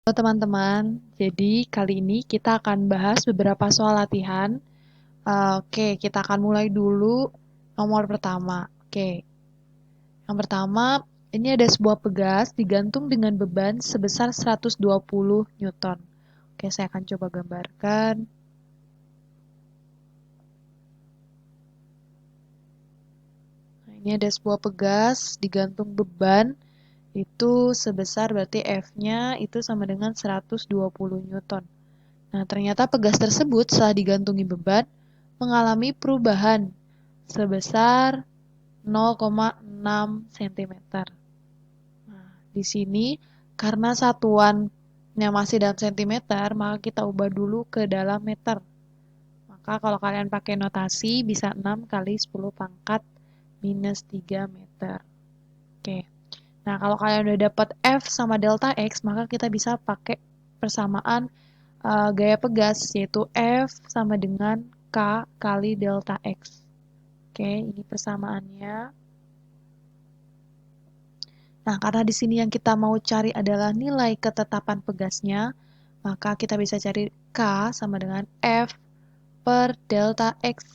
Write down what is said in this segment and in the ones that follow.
Halo teman-teman, jadi kali ini kita akan bahas beberapa soal latihan. Oke, kita akan mulai dulu nomor pertama. Oke, yang pertama ini ada sebuah pegas digantung dengan beban sebesar 120 Newton. Oke, saya akan coba gambarkan. Nah, ini ada sebuah pegas digantung beban itu sebesar berarti F-nya itu sama dengan 120 Newton. Nah, ternyata pegas tersebut setelah digantungi beban mengalami perubahan sebesar 0,6 cm. Nah, di sini karena satuannya masih dalam cm, maka kita ubah dulu ke dalam meter. Maka kalau kalian pakai notasi bisa 6 kali 10 pangkat minus 3 meter. Oke. Nah, kalau kalian udah dapat F sama delta X, maka kita bisa pakai persamaan gaya pegas, yaitu F sama dengan K kali delta X. Oke, ini persamaannya. Nah, karena di sini yang kita mau cari adalah nilai ketetapan pegasnya, maka kita bisa cari K sama dengan F per delta X.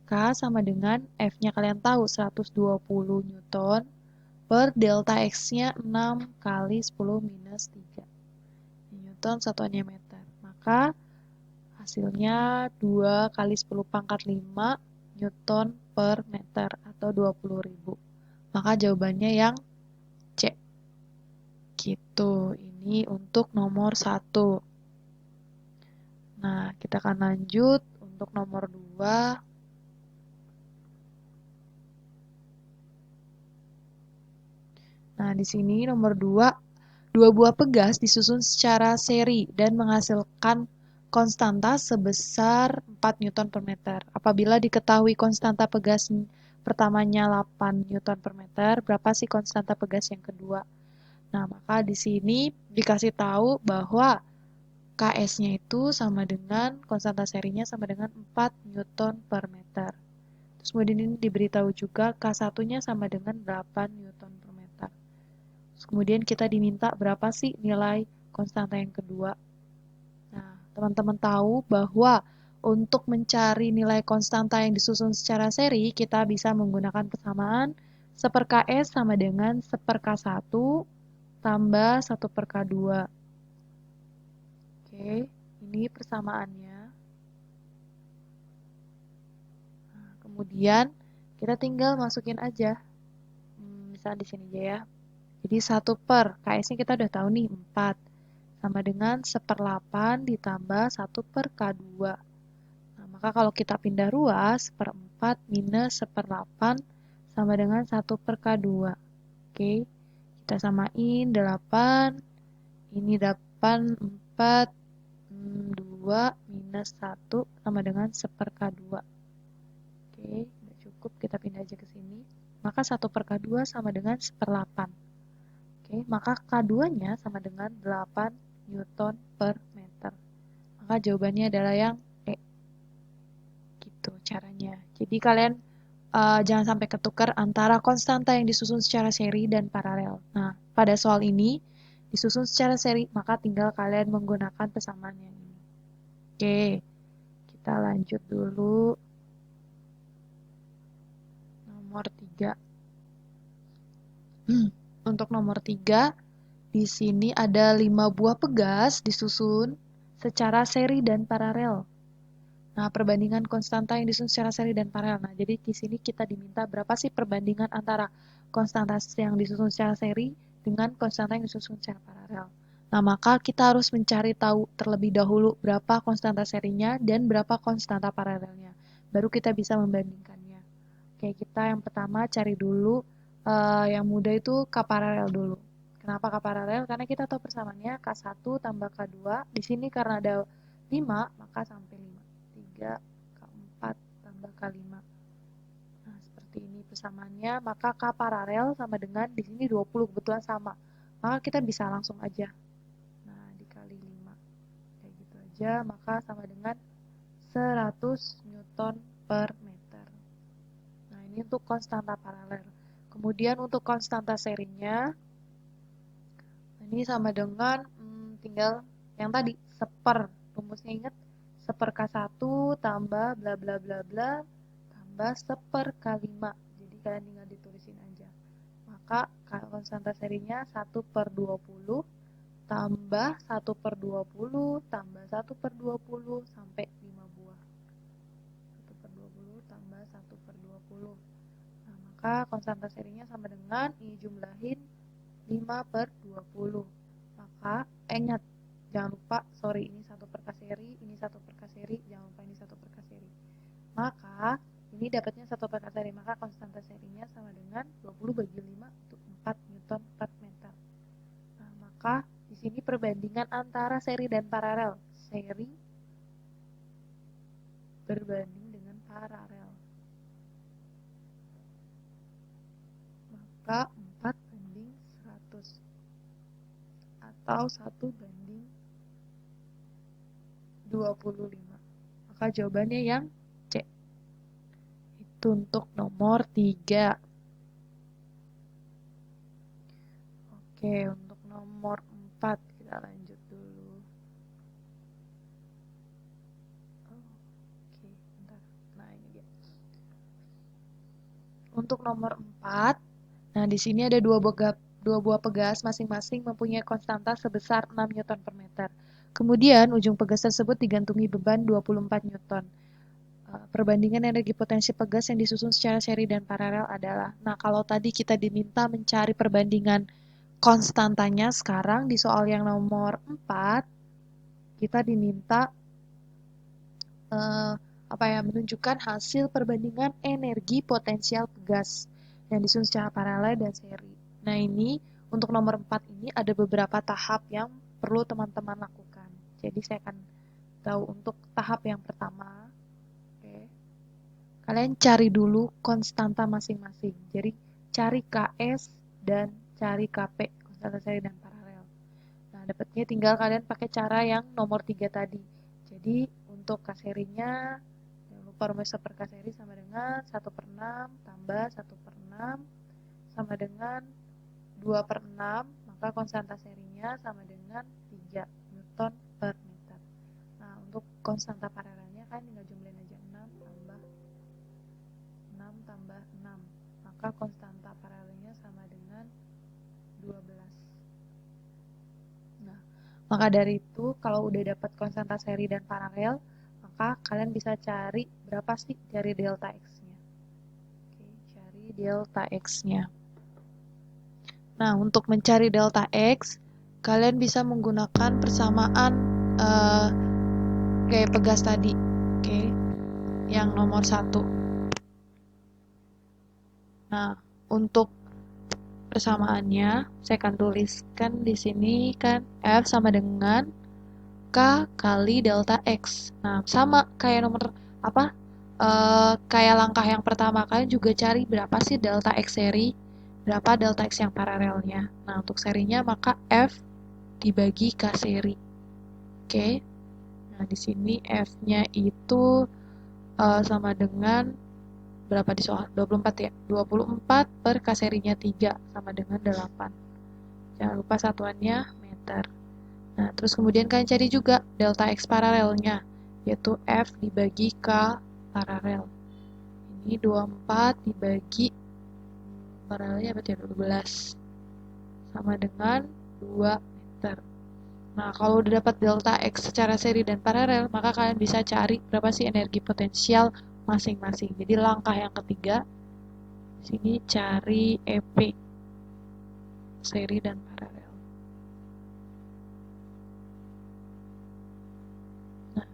K sama dengan F-nya kalian tahu 120 Newton per delta X-nya 6 kali 10 minus 3. Newton satuannya meter. Maka hasilnya 2 kali 10 pangkat 5 Newton per meter atau 20.000. Maka jawabannya yang C. Gitu. Ini untuk nomor 1. Nah, kita akan lanjut untuk nomor 2. Nah, di sini nomor 2, dua buah pegas disusun secara seri dan menghasilkan konstanta sebesar 4 Newton per meter. Apabila diketahui konstanta pegas pertamanya 8 Newton per meter, berapa sih konstanta pegas yang kedua? Nah, maka di sini dikasih tahu bahwa KS-nya itu sama dengan, konstanta serinya sama dengan 4 Newton per meter. Terus kemudian ini diberitahu juga K1-nya sama dengan 8 Newton per meter. Terus kemudian kita diminta berapa sih nilai konstanta yang kedua. Nah, teman-teman tahu bahwa untuk mencari nilai konstanta yang disusun secara seri, kita bisa menggunakan persamaan 1 per Ks sama dengan 1 per K1 tambah 1 per K2. Oke, ini persamaannya. Nah, kemudian kita tinggal masukin aja. Misalnya di sini aja ya. Jadi 1 per, KS-nya kita udah tahu nih 4. Sama dengan 1/8 ditambah 1 per K2. Nah, maka kalau kita pindah ruas, 1/4 minus 1/8 sama dengan 1 per K2. Oke, kita samain 8. Ini 8, 4, 2 minus 1 sama dengan 1 per K2. Oke, udah cukup, kita pindah aja ke sini. Maka 1 per K2 sama dengan 1/8. Oke, maka K2-nya sama dengan 8 Newton per meter. Maka jawabannya adalah yang E. Gitu caranya. Jadi kalian jangan sampai ketukar antara konstanta yang disusun secara seri dan paralel. Nah, pada soal ini disusun secara seri, maka tinggal kalian menggunakan persamaan yang ini. Oke, kita lanjut dulu. Nomor 3. Untuk nomor 3, di sini ada 5 buah pegas disusun secara seri dan paralel. Nah, perbandingan konstanta yang disusun secara seri dan paralel. Nah, jadi di sini kita diminta berapa sih perbandingan antara konstanta yang disusun secara seri dengan konstanta yang disusun secara paralel. Nah, maka kita harus mencari tahu terlebih dahulu berapa konstanta serinya dan berapa konstanta paralelnya. Baru kita bisa membandingkannya. Oke, kita yang pertama cari dulu yang mudah itu K paralel dulu. Kenapa K paralel? Karena kita tahu persamaannya K1 tambah K2. Di sini karena ada 5, maka sampai 5. 3, K4 tambah K5. Nah, seperti ini persamaannya. Maka K paralel sama dengan di sini 20 kebetulan sama. Maka kita bisa langsung aja. Nah, dikali 5. Kayak gitu aja. Maka sama dengan 100 Newton per meter. Nah, ini untuk konstanta paralel. Kemudian untuk konstanta serinya, ini sama dengan tinggal yang tadi, seper. Rumusnya ingat, seper K1 tambah bla bla bla bla tambah seper K5. Jadi kalian tinggal ditulisin aja. Maka konstanta serinya 1/20 tambah 1/20 tambah 1/20 sampai 5 buah. 1/20 tambah 1/20. Nah, maka konstanta serinya sama dengan ini jumlahin 5/20. Maka ingat, jangan lupa, ini 1 per K seri, ini 1 per K seri, jangan lupa ini 1 per K seri. Maka ini dapatnya 1 per K seri, maka konstanta serinya sama dengan 20 bagi 5 itu 4 Newton per meter. Nah, maka di sini perbandingan antara seri dan paralel. Seri berbanding dengan paralel. Maka 4/100 atau 1/25. Maka jawabannya yang C. Itu untuk nomor 3. Oke, untuk nomor 4 kita lanjut dulu. Oke, bentar. Nah, ini dia. Untuk nomor 4, nah di sini ada dua buah pegas masing-masing mempunyai konstanta sebesar 6 Newton per meter. Kemudian ujung pegas tersebut digantungi beban 24 Newton. Perbandingan energi potensi pegas yang disusun secara seri dan paralel adalah, nah kalau tadi kita diminta mencari perbandingan konstantanya, sekarang di soal yang nomor 4 kita diminta menunjukkan hasil perbandingan energi potensial pegas yang disusun secara paralel dan seri. Nah, ini untuk nomor 4 ini ada beberapa tahap yang perlu teman-teman lakukan. Jadi saya akan tahu untuk tahap yang pertama. Kalian cari dulu konstanta masing-masing. Jadi cari KS dan cari KP, konstanta seri dan paralel. Nah, dapatnya tinggal kalian pakai cara yang nomor 3 tadi. Jadi untuk K serinya, jangan lupa rumus seper K seri sama dengan 1/6 tambah 1/6 sama dengan 2/6, maka konstanta serinya sama dengan 3 Newton per meter. Nah, untuk konstanta paralelnya kan tinggal jumlahin aja 6 tambah 6, maka konstanta paralelnya sama dengan 12. Nah, maka dari itu kalau udah dapat konstanta seri dan paralel, maka kalian bisa cari berapa sih dari delta X-nya. Oke, cari delta X-nya. Nah, untuk mencari delta X, kalian bisa menggunakan persamaan kayak pegas tadi. Oke, yang nomor 1. Nah, untuk persamaannya, saya akan tuliskan di sini kan F sama dengan K kali delta X. Nah, sama kayak nomor kayak langkah yang pertama, kalian juga cari berapa sih delta X seri, berapa delta X yang paralelnya. Nah, untuk serinya maka F dibagi K seri. Oke. Nah, di sini F-nya itu sama dengan berapa di soal? 24 ya? 24 per K serinya 3 sama dengan 8. Jangan lupa satuannya meter. Nah, terus kemudian kalian cari juga delta X paralelnya, yaitu F dibagi K paralel. Ini 24 dibagi paralelnya berarti 12 sama dengan 2 meter. Nah, kalau udah dapat delta X secara seri dan paralel, maka kalian bisa cari berapa sih energi potensial masing-masing. Jadi langkah yang ketiga, sini cari EP seri dan paralel. Nah,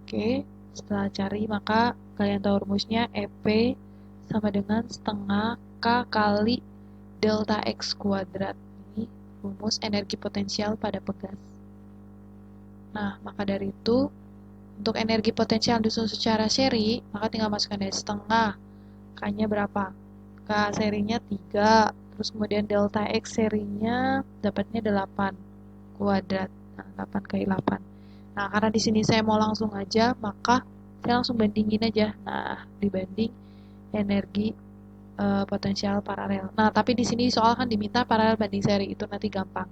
oke, setelah cari maka kalian tahu rumusnya EP sama dengan setengah K kali delta X kuadrat. Ini rumus energi potensial pada pegas. Nah, maka dari itu, untuk energi potensial disusun secara seri, maka tinggal masukkan dari setengah. K-nya berapa? K serinya 3, terus kemudian delta X serinya dapatnya 8 kuadrat. Nah, 8 kali 8. Nah, karena di sini saya mau langsung aja, maka saya langsung bandingin aja. Nah, dibanding energi potensial paralel. Nah, tapi di sini soal kan diminta paralel banding seri, itu nanti gampang.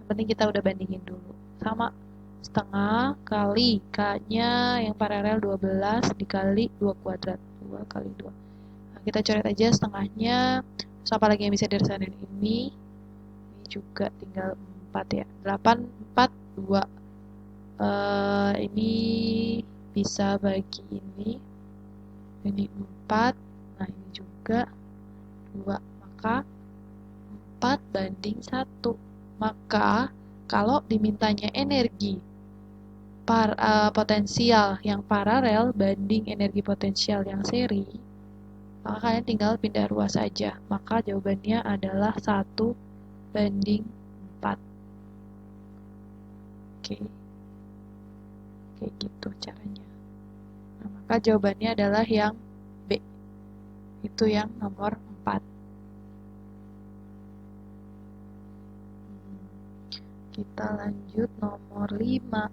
Yang penting kita udah bandingin dulu. Sama setengah kali K-nya yang paralel 12 dikali 2 kuadrat. 2 kali 2. Nah, kita coret aja setengahnya. Terus apa lagi yang bisa dirasain ini? Ini juga tinggal 4 ya. 8, 4, 2. Ini bisa bagi ini 4. Nah, ini juga 2. Maka 4 banding 1. Maka kalau dimintanya energi potensial yang paralel banding energi potensial yang seri, maka kalian tinggal pindah ruas saja. Maka jawabannya adalah 1 banding 4. Oke. Kayak gitu caranya. Nah, maka jawabannya adalah yang B. Itu yang nomor 4. Kita lanjut nomor 5.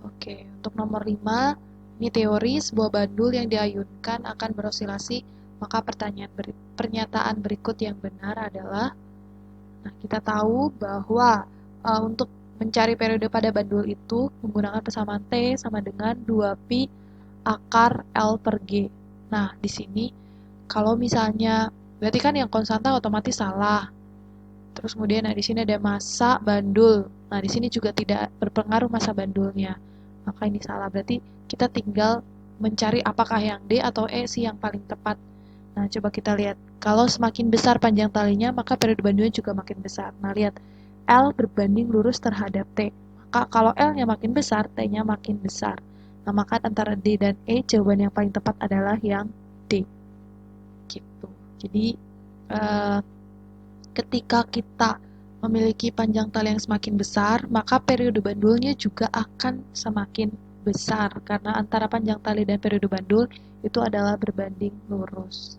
Oke, untuk nomor 5, ini teori sebuah bandul yang diayunkan akan berosilasi, maka pernyataan berikut yang benar adalah, nah kita tahu bahwa untuk mencari periode pada bandul itu menggunakan persamaan T sama dengan 2pi akar L per G. Nah, di sini kalau misalnya, berarti kan yang konstanta otomatis salah. Terus kemudian nah di sini ada massa bandul. Nah, di sini juga tidak berpengaruh massa bandulnya. Maka ini salah. Berarti kita tinggal mencari apakah yang D atau E sih yang paling tepat. Nah, coba kita lihat. Kalau semakin besar panjang talinya, maka periode bandulnya juga makin besar. Nah, lihat. L berbanding lurus terhadap T. Maka kalau L-nya makin besar, T-nya makin besar. Nah, maka antara D dan E, jawaban yang paling tepat adalah yang D. Gitu. Jadi, ketika kita memiliki panjang tali yang semakin besar, maka periode bandulnya juga akan semakin besar karena antara panjang tali dan periode bandul itu adalah berbanding lurus.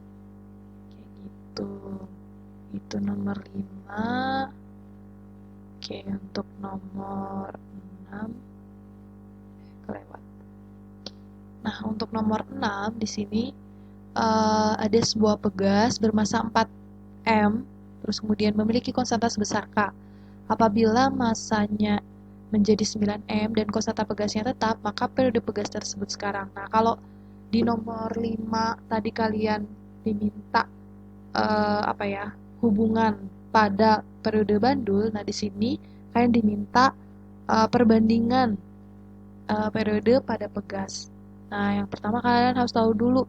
Kayak gitu. Itu nomor 5. Oke, untuk nomor 6 kelewat. Nah, untuk nomor 6 di sini ada sebuah pegas bermassa 4M terus kemudian memiliki konstanta sebesar K. Apabila massanya menjadi 9M dan konstanta pegasnya tetap, maka periode pegas tersebut sekarang. Nah, kalau di nomor 5 tadi kalian diminta hubungan pada periode bandul, nah di sini kalian diminta perbandingan periode pada pegas. Nah, yang pertama kalian harus tahu dulu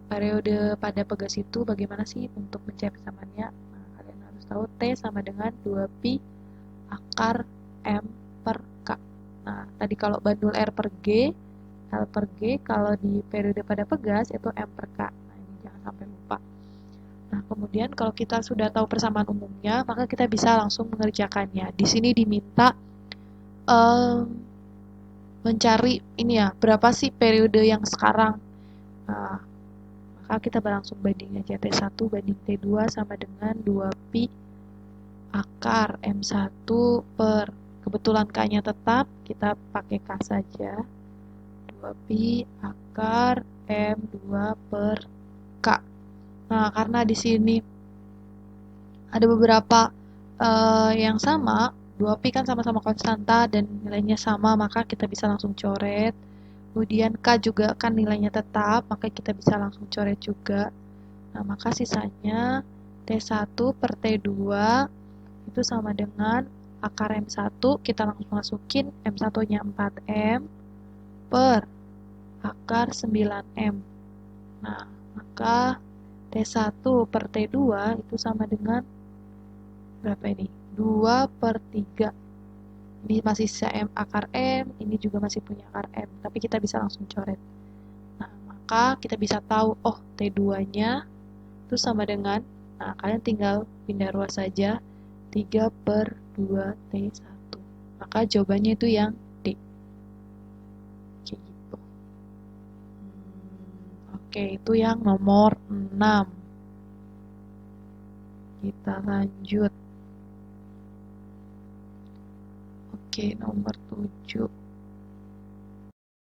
periode pada pegas itu bagaimana sih untuk mencari persamaannya. Nah, kalian harus tahu T sama dengan 2pi akar M per K. Nah, tadi kalau bandul R per G, L per G, kalau di periode pada pegas itu M per K. Nah, ini jangan sampai lupa. Nah, kemudian kalau kita sudah tahu persamaan umumnya, maka kita bisa langsung mengerjakannya. Di sini diminta mencari ini ya, berapa sih periode yang sekarang. Nah, maka kita langsung banding aja T1 banding T2 sama dengan 2pi akar M1 per, kebetulan K-nya tetap, kita pakai K saja, 2pi akar M2 per K. Nah, karena di sini ada beberapa yang sama, 2pi kan sama-sama konstanta dan nilainya sama, maka kita bisa langsung coret. Kemudian K juga kan nilainya tetap, maka kita bisa langsung coret juga. Nah, maka sisanya T1 per T2 itu sama dengan akar M1, kita langsung masukin M1-nya 4M per akar 9M. Nah, maka T1 per T2 itu sama dengan berapa ini? 2 per 3. Ini masih sisa M akar M, ini juga masih punya akar M, tapi kita bisa langsung coret. Nah, maka kita bisa tahu, oh T2-nya itu sama dengan, nah kalian tinggal pindah ruas saja, 3 per 2 T1. Maka jawabannya itu yang D. Kayak gitu. Oke, itu yang nomor 6. Kita lanjut. Oke, nomor 7.